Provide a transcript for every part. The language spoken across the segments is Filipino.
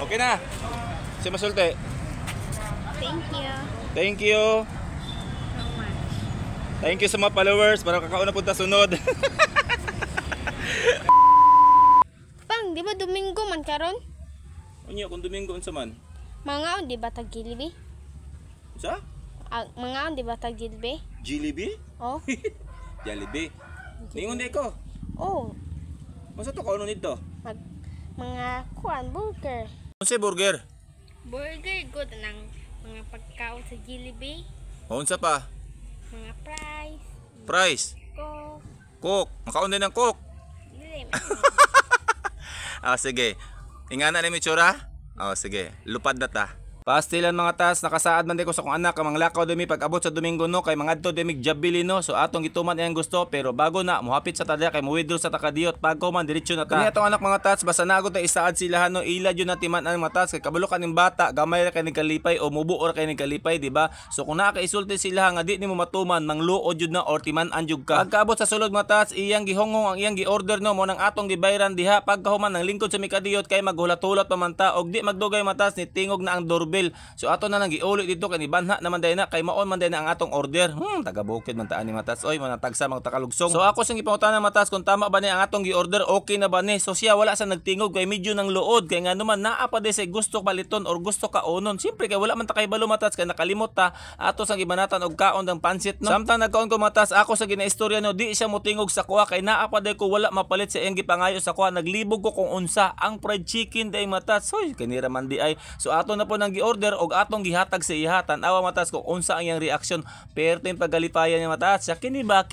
Okay na. Si Masulte. Thank you Thank you. so much. Thank you sa mga followers para kakauna punta sunod. Pang, di ba Domingo man karon? Unya kung Domingo unsa man? Mga di ba tag Gilby? Sa? Mga di ba tag Gilby? Jollibee? Oh. Jollibee. Ningon di ko. Oh, Unsa to kauno nito? mga kuan burger. Unsa burger? Burger good ng mga pagkaon sa Gilby, Unsa pa? mga fries, Price. coke. Cook. Makaon din ng cook. Dili. Sige. Ingana ni Mitsura? Sige. Lupad na ta. Pastilan mga tas, nakasaad man di ko sa kong anak, kamang lakaw demi pag-abot sa Domingo no, kay mga adto demi jabili no, so atong gituman iyang gusto, pero bago na, muhapit sa tadya kay muwidro sa takadiyot, pagko man, diretso na ta. Kani atong anak mga tats, basta nagod na isaad sila no, ila yun na timan ang mga tats, kay kabalo ka ning bata, gamay ra kay ning kalipay, o mubuo ra kay ning kalipay, di ba? So kung nakaisulti sila nga di nimo matuman, mangluod yun na, or timan-an jud ka. Pagkaabot sa sulod mga tats, iyang gihongong ang iyang gi-order no, mo nang atong gibayran diha, pagkahuman ng lingkod sa mikadiyot, kay maghulat-hulat pa man ta, og di magdugay mga tats, ni tingog na ang doorbell. So ato na nang giulit dito kay ni banha naman day na kay maon man day na ang atong order. Taga bukid man taan ni matas oy man tagsa mga takalugsong. So ako sing ipangutana matas kung tama ba ni ang atong gi-order, okay na ba ni? So siya wala sa nagtingog kay medyo nang luod kay nga naman naa pa day say gusto paliton or gusto kaonon. Siyempre kay wala man ta kay balo matas kay nakalimot ta ato sang gibanatan og kaon ng pansit no. Samtang nagkaon ko matas ako sa ginaistorya no di siya motingog sa kuha kay naa pa day ko wala mapalit sa iyang gipangayo sa kuha. Naglibog ko kung unsa ang fried chicken day matas. Hoy kanira man di ay. So ato na po nang gi-order og atong gihatag sa ihatan awa matas kung unsa ang iyang reaksyon pero yung paggalipayan niya matas siya kini ba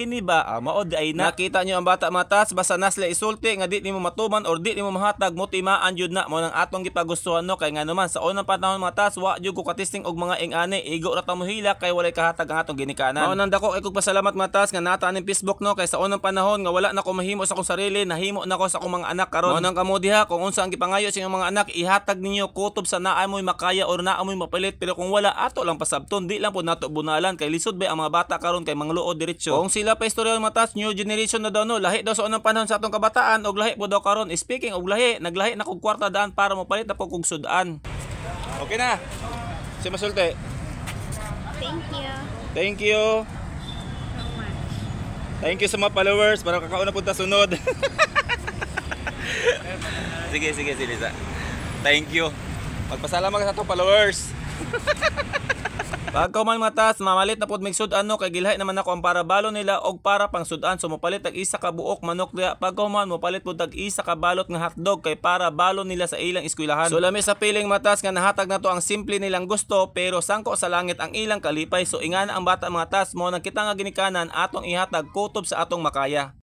maod ay nakita niyo ang bata matas basta nasla isulti nga di nimo matuman or di nimo mahatag mo timaan jud na mo nang atong gipagustuhan no kay nga naman sa unang panahon matas wa jud ko katisting og mga ingani igo ra ta mo hila kay walay kahatag ang atong ginikanan mao nang dako ay kog pasalamat matas nga nata ning Facebook no kay sa unang panahon nga wala na ko mahimo sa akong sarili nahimo na ko sa akong mga anak karon mao nang kamo diha kung unsa ang gipangayo sa inyong mga anak ihatag ninyo kutob sa naa mo'y makaya or naa mo'y mapalit pero kung wala ato lang pasabton di lang po nato bunalan kay lisod ba ang mga bata karon kay mangluod diretso kung sila pa istorya matas new generation na daw no lahi daw sa unang panahon sa atong kabataan og lahi po daw karon speaking og lahi naglahi na kog kwarta daan para mapalit na po kog sudan. Okay na. Si Masulte. Thank you Thank you. so much. Thank you sa mga followers para kakauna punta sunod. sige Lisa. Thank you. Magpasalamat ka sa atong followers. Pagka man matas, mamalit na pod mig sudan no kay gilhay naman ako ang para balo nila og para pang sudan so mopalit tag isa ka buok manok diha pagka man mopalit pod tag isa ka balot nga hotdog kay para balo nila sa ilang eskwelahan. So lami sa piling matas nga nahatag nato ang simple nilang gusto pero sangko sa langit ang ilang kalipay so ingana ang bata mga tas mo nang kita nga ginikanan atong ihatag kutob sa atong makaya.